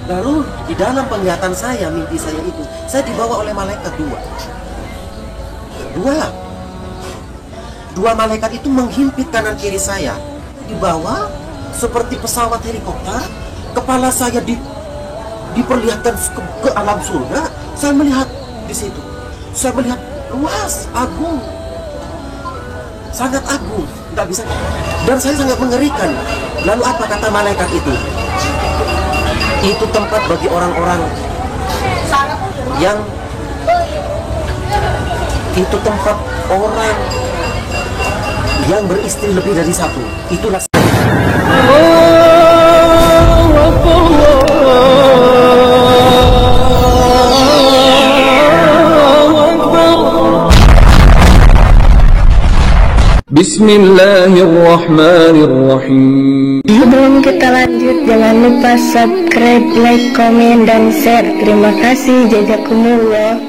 Lalu di dalam penglihatan saya, mimpi saya itu, saya dibawa oleh malaikat dua malaikat itu menghimpit kanan kiri saya, dibawa seperti pesawat helikopter. Kepala saya diperlihatkan ke alam surga. Saya melihat di situ, saya melihat luas, agung, sangat agung, nggak bisa, dan saya sangat mengerikan. Lalu apa kata malaikat itu? Itu tempat bagi orang-orang yang itu tempat orang yang beristri lebih dari satu. Itulah Bismillahirrahmanirrahim. Sebelum kita lanjut, jangan lupa subscribe, like, komen, dan share. Terima kasih. Jazakumullah.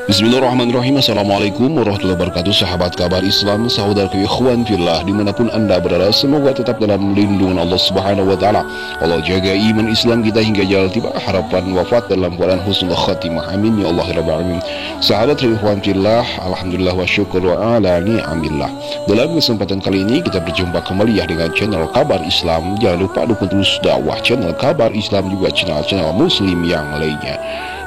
Bismillahirrahmanirrahim. Assalamualaikum warahmatullahi wabarakatuh. Sahabat kabar Islam, saudaraku ikhwan fillah, dimanapun anda berada, semoga tetap dalam lindungan Allah subhanahu wa ta'ala. Allah jaga iman Islam kita hingga jalan tiba, harapan wafat dalam keadaan husnul khatimah, amin ya Allah rabbal alamin. Sahabat ikhwan fillah, alhamdulillah wa syukur wa ala ni'amillah. Dalam kesempatan kali ini kita berjumpa kembali ya dengan channel kabar Islam. Jangan lupa dukung terus dakwah channel kabar Islam, juga channel-channel muslim yang lainnya.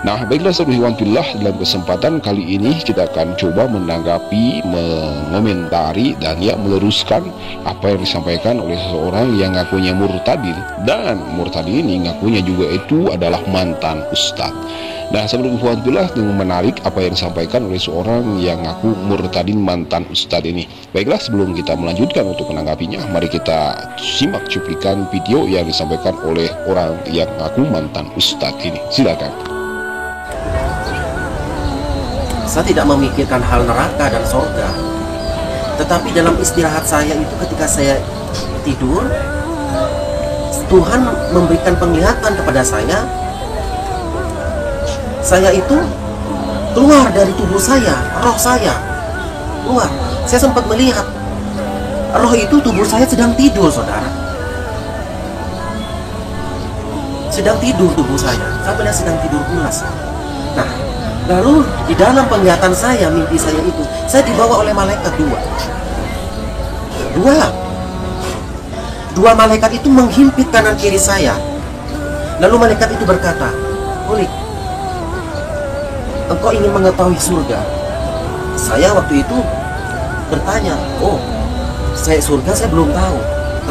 Nah, baiklah sahabat ikhwan fillah, dalam kesempatan kali ini kita akan coba menanggapi, mengomentari, dan ya meluruskan apa yang disampaikan oleh seseorang yang ngakunya murtadin. Dan murtadin ini ngakunya juga itu adalah mantan ustadz. Nah, sahabat ikhwan fillah, yang menarik apa yang disampaikan oleh seorang yang ngaku murtadin mantan ustadz ini. Baiklah, sebelum kita melanjutkan untuk menanggapinya, mari kita simak cuplikan video yang disampaikan oleh orang yang ngaku mantan ustadz ini. Silakan. saya tidak memikirkan hal neraka dan surga, tetapi dalam istirahat saya itu, ketika saya tidur, Tuhan memberikan penglihatan kepada saya itu keluar dari tubuh saya, roh saya keluar. Saya sempat melihat roh itu, tubuh saya sedang tidur, saudara, sedang tidur tubuh saya melihat sedang tidur pulas. Nah, lalu di dalam penglihatan saya, mimpi saya itu, saya dibawa oleh malaikat dua malaikat itu menghimpit kanan kiri saya. Lalu malaikat itu berkata, "Ulik, engkau ingin mengetahui surga?" Saya waktu itu bertanya, "Oh, surga saya belum tahu,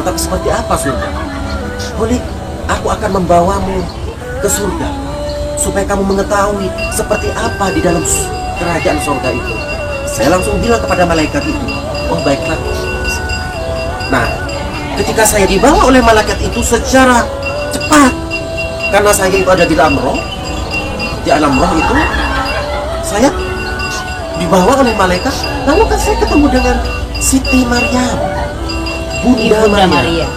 tetapi seperti apa surga?" "Ulik, aku akan membawamu ke surga supaya kamu mengetahui seperti apa di dalam kerajaan surga itu." Saya langsung bilang kepada malaikat itu, "Oh, baiklah." Nah, ketika saya dibawa oleh malaikat itu secara cepat, karena saya itu ada di alam roh itu, saya dibawa oleh malaikat. Lalu kan saya ketemu dengan Siti Maryam, Bunda Maria,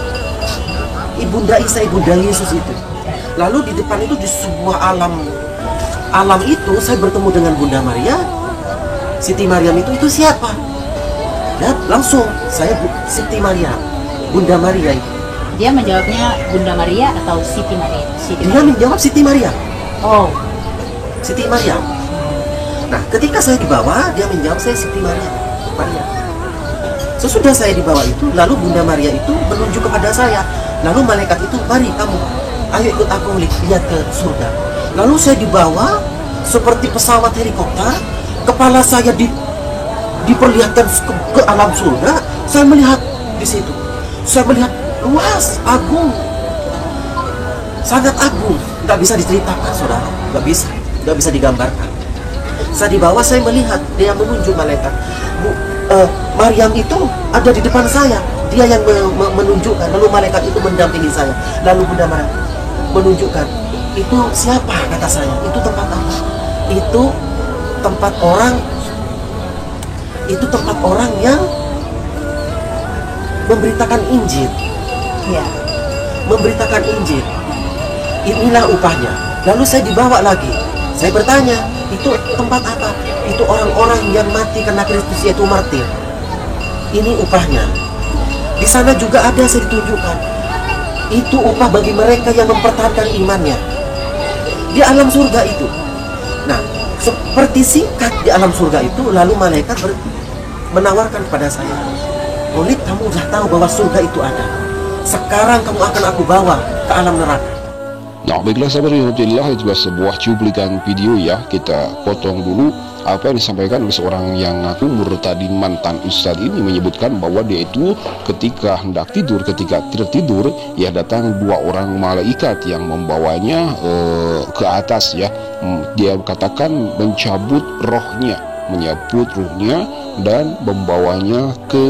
Ibunda Isa, Ibunda Yesus itu. Lalu di depan itu, di sebuah alam itu, saya bertemu dengan Bunda Maria. Siti Maryam itu siapa? Dan langsung saya, Siti Maryam, Bunda Maria itu. Dia menjawabnya Bunda Maria atau Siti Maria? Dia menjawab Siti Maria. Oh, Siti Maryam. Nah, ketika saya dibawa, dia menjawab saya Siti Maria. Sesudah saya dibawa itu, lalu Bunda Maria itu menunjuk kepada saya. Lalu malaikat itu, "Mari kamu, ayo ikut aku lihat ke surga." Lalu saya dibawa seperti pesawat helikopter. Kepala saya diperlihatkan ke alam surga. Saya melihat di situ, saya melihat luas, agung, sangat agung, nggak bisa diceritakan, saudara, nggak bisa digambarkan. Saya dibawa, saya melihat, dia menunjuk malaikat. Maryam itu ada di depan saya, dia yang menunjukkan. Lalu malaikat itu mendampingi saya. Lalu Bunda Maryam menunjukkan, "Itu siapa?" kata saya. "Itu tempat apa?" "Itu tempat orang yang memberitakan Injil." ya. Memberitakan Injil. Inilah upahnya. Lalu saya dibawa lagi. Saya bertanya, "Itu tempat apa?" "Itu orang-orang yang mati karena Kristus, yaitu martir. Ini upahnya." Di sana juga ada, saya ditunjukkan Itu upah bagi mereka yang mempertahankan imannya di alam surga itu. Nah, seperti singkat di alam surga itu, lalu malaikat menawarkan kepada saya, Khalid, kamu sudah tahu bahwa surga itu ada. Sekarang kamu akan aku bawa ke alam neraka. Nah, baiklah sahabat rahmatullah, itu adalah sebuah cuplikan video ya. Kita potong dulu apa yang disampaikan oleh seorang yang ngaku murtadin mantan ustadz ini, menyebutkan bahwa dia itu ketika hendak tidur, ketika tertidur, ya datang dua orang malaikat yang membawanya ke atas ya. Dia katakan mencabut rohnya, menyabut ruhnya dan membawanya ke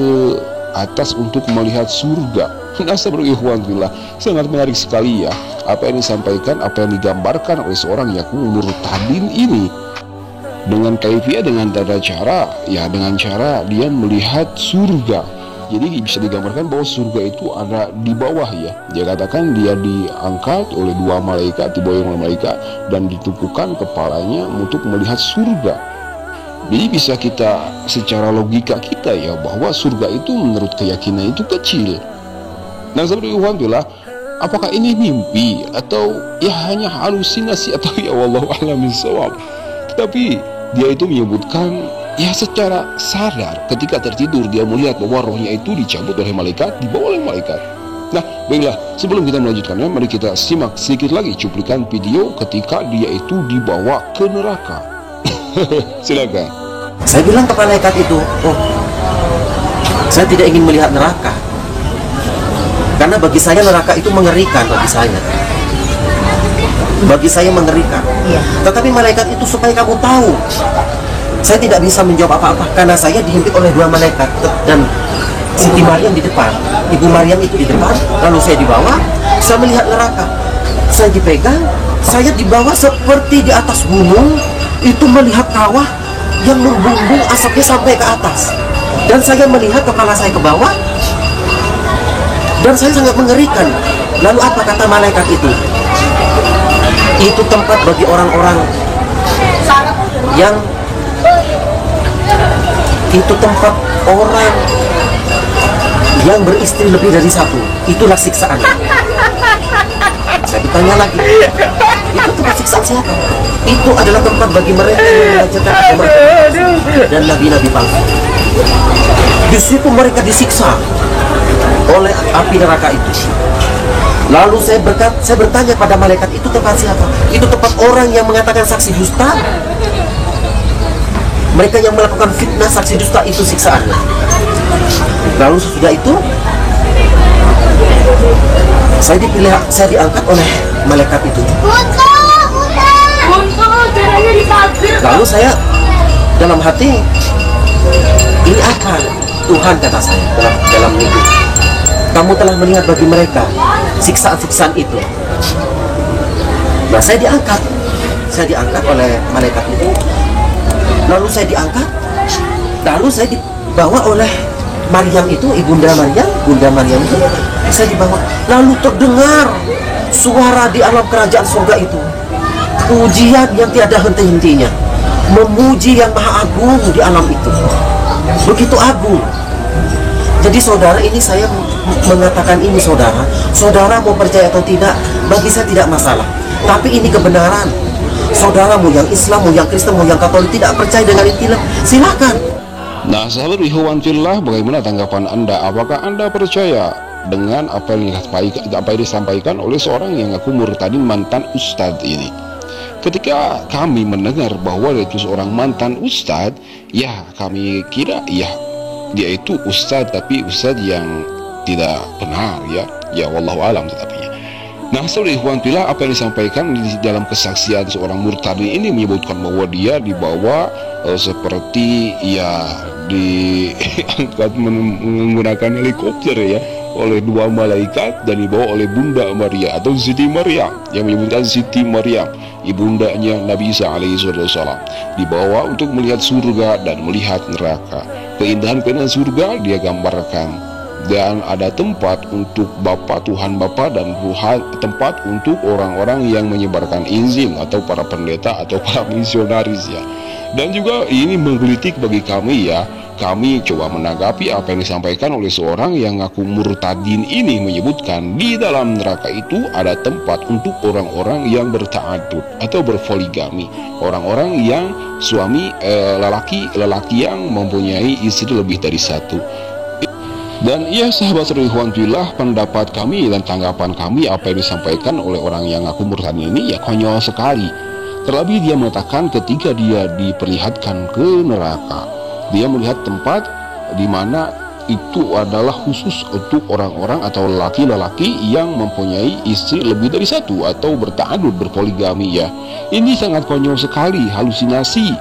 atas untuk melihat surga. Nah, sahabat ikhwan fillah, sangat menarik sekali ya apa yang disampaikan, apa yang digambarkan oleh seorang yang murtadin ini, dengan kaifiah, dengan tata cara ya, dengan cara dia melihat surga. Jadi bisa digambarkan bahwa surga itu ada di bawah ya. Dia katakan dia diangkat oleh dua malaikat, dibawa oleh malaikat dan ditumpukan kepalanya untuk melihat surga. Jadi bisa kita secara logika kita ya, bahwa surga itu menurut keyakinan itu kecil. Nah, seperti alhamdulillah, apakah ini mimpi atau ya hanya halusinasi atau ya wallahu a'lam bishawab. Tapi dia itu menyebutkan ya secara sadar ketika tertidur dia melihat bahwa rohnya itu dicabut oleh malaikat, dibawa oleh malaikat. Nah, baiklah, sebelum kita melanjutkannya, mari kita simak sedikit lagi cuplikan video ketika dia itu dibawa ke neraka. Silakan. Saya bilang ke malaikat itu, oh, saya tidak ingin melihat neraka, karena bagi saya neraka itu mengerikan. Bagi saya mengerikan. Iya. Tetapi malaikat itu supaya kamu tahu, saya tidak bisa menjawab apa-apa karena saya dihimpit oleh dua malaikat dan Siti Maryam di depan, Ibu Maryam itu di depan. Lalu saya dibawa, saya melihat neraka, saya dipegang, saya dibawa seperti di atas gunung itu, melihat kawah yang membumbung asapnya sampai ke atas, dan saya melihat kepala saya ke bawah dan saya sangat mengerikan. Lalu apa kata malaikat itu? Itu tempat bagi orang-orang yang, itu tempat orang yang beristri lebih dari satu. Itulah siksaan. Saya ditanya lagi, itu tempat siksaan siapa? Itu adalah tempat bagi mereka yang mengajarkan agama dan nabi-nabi palsu. Di situ mereka disiksa oleh api neraka itu. Lalu saya bertanya pada malaikat, itu tempat siapa? Itu tempat orang yang mengatakan saksi dusta. Mereka yang melakukan fitnah, saksi dusta, itu siksaannya. Lalu sesudah itu saya diangkat oleh malaikat itu. Lalu saya dalam hati, ini apa Tuhan, kata saya dalam mimpi, kamu telah melihat bagi mereka siksaan-siksaan itu. Nah, saya diangkat oleh malaikat itu. Lalu saya diangkat, lalu saya dibawa oleh Maryam itu, Bunda Maryam itu, saya dibawa. Lalu terdengar suara di alam kerajaan surga itu, pujian yang tiada henti-hentinya, memuji yang maha agung di alam itu, begitu agung. Jadi saudara, ini saya mengatakan ini saudara mau percaya atau tidak, bagi saya tidak masalah. Tapi ini kebenaran. Saudaramu yang Islam, mau yang Kristen, mau yang Katolik tidak percaya dengan itu, silakan. Nah, sahabat ikhwan fillah, bagaimana tanggapan Anda? Apakah Anda percaya dengan apa yang disampaikan oleh seorang yang ngaku murtadin mantan ustadz ini? Ketika kami mendengar bahwa dia itu seorang mantan ustadz, ya kami kira ya dia itu ustadz, tapi ustadz yang tidak benar ya wallahu alam tetapinya. Nah, saudara ikhwan fillah, apa yang disampaikan di dalam kesaksian seorang murtadin ini menyebutkan bahwa dia dibawa seperti ya diangkat menggunakan helikopter ya oleh dua malaikat dan dibawa oleh Bunda Maria atau Siti Maryam, yang menyebutkan Siti Maryam, ibundanya Nabi Isa alaihissalam, dibawa untuk melihat surga dan melihat neraka. Keindahan surga dia gambarkan, dan ada tempat untuk Tuhan Bapa dan tempat untuk orang-orang yang menyebarkan Injil atau para pendeta atau para misionaris ya. Dan juga ini menggelitik bagi kami ya, kami coba menanggapi apa yang disampaikan oleh seorang yang ngaku murtadin ini, menyebutkan di dalam neraka itu ada tempat untuk orang-orang yang berta'adud atau berpoligami, orang-orang yang suami lelaki yang mempunyai istri lebih dari satu. Dan ya sahabat Ridwanillah, pendapat kami dan tanggapan kami apa yang disampaikan oleh orang yang ngaku murtadin ini ya konyol sekali. Terlebih dia mengatakan ketika dia diperlihatkan ke neraka, dia melihat tempat di mana itu adalah khusus untuk orang-orang atau laki-laki yang mempunyai istri lebih dari satu atau berta'adud, berpoligami ya. Ini sangat konyol sekali, halusinasi.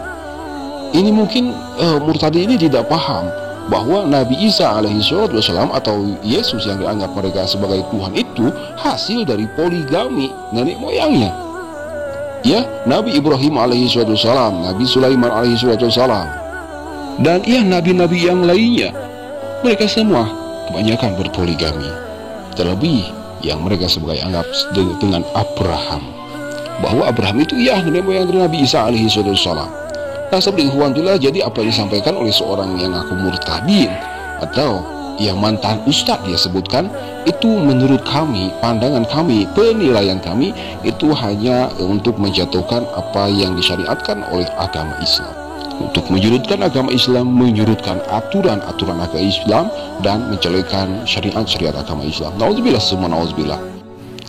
Ini mungkin murtadi ini tidak paham bahwa Nabi Isa alaihissalam atau Yesus yang dianggap mereka sebagai Tuhan itu hasil dari poligami nenek moyangnya. Ya, Nabi Ibrahim alaihissalam, Nabi Sulaiman alaihissalam, dan ya nabi-nabi yang lainnya, mereka semua kebanyakan berpoligami. Terlebih yang mereka sebagai anggap dengan Abraham, bahwa Abraham itu ya nenek moyang dari Nabi Isa alaihissalam. Nah, seperti Alhamdulillah, jadi apa yang disampaikan oleh seorang yang ngaku murtadin atau yang mantan ustadz dia sebutkan, itu menurut kami, pandangan kami, penilaian kami, itu hanya untuk menjatuhkan apa yang disyariatkan oleh agama Islam, untuk menyudutkan agama Islam, menyudutkan aturan-aturan agama Islam, dan menjelekkan syariat-syariat agama Islam. Nauzubillah semua nauzubillah.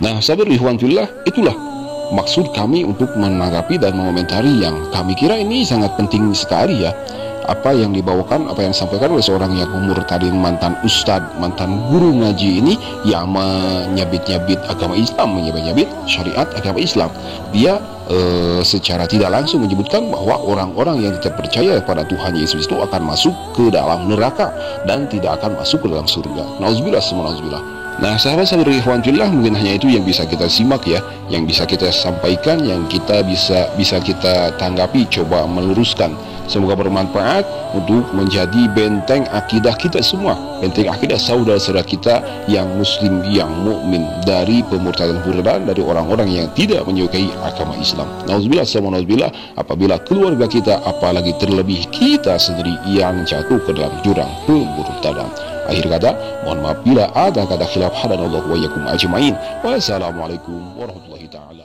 Nah, sahabat Ridwanillah, itulah maksud kami untuk menanggapi dan mengomentari yang kami kira ini sangat penting sekali ya. Apa yang dibawakan, apa yang disampaikan oleh seorang yang murtadin, mantan ustadz, mantan guru ngaji ini, yang menyabit-nyabit agama Islam, menyabit-nyabit syariat agama Islam. Dia secara tidak langsung menyebutkan bahwa orang-orang yang tidak percaya pada Tuhan Yesus itu akan masuk ke dalam neraka dan tidak akan masuk ke dalam surga. Nauzubillah semua nauzubillah. Nah, sahabat-sahabat Ridwanillah, mungkin hanya itu yang bisa kita simak ya, yang bisa kita sampaikan, yang kita bisa kita tanggapi, coba meluruskan. Semoga bermanfaat untuk menjadi benteng akidah kita semua, benteng akidah saudara-saudara kita yang muslim, yang mukmin, dari pemurtadan-pemurtadan, dari orang-orang yang tidak menyukai agama Islam. Nauzubillah sama nauzubillah, apabila keluarga kita, apalagi terlebih kita sendiri yang jatuh ke dalam jurang pemurtadan. Akhir kata, mohon maaf bila ada kata khilaf, hadanallahu wa iyyakum ajmain. Wassalamualaikum warahmatullahi taala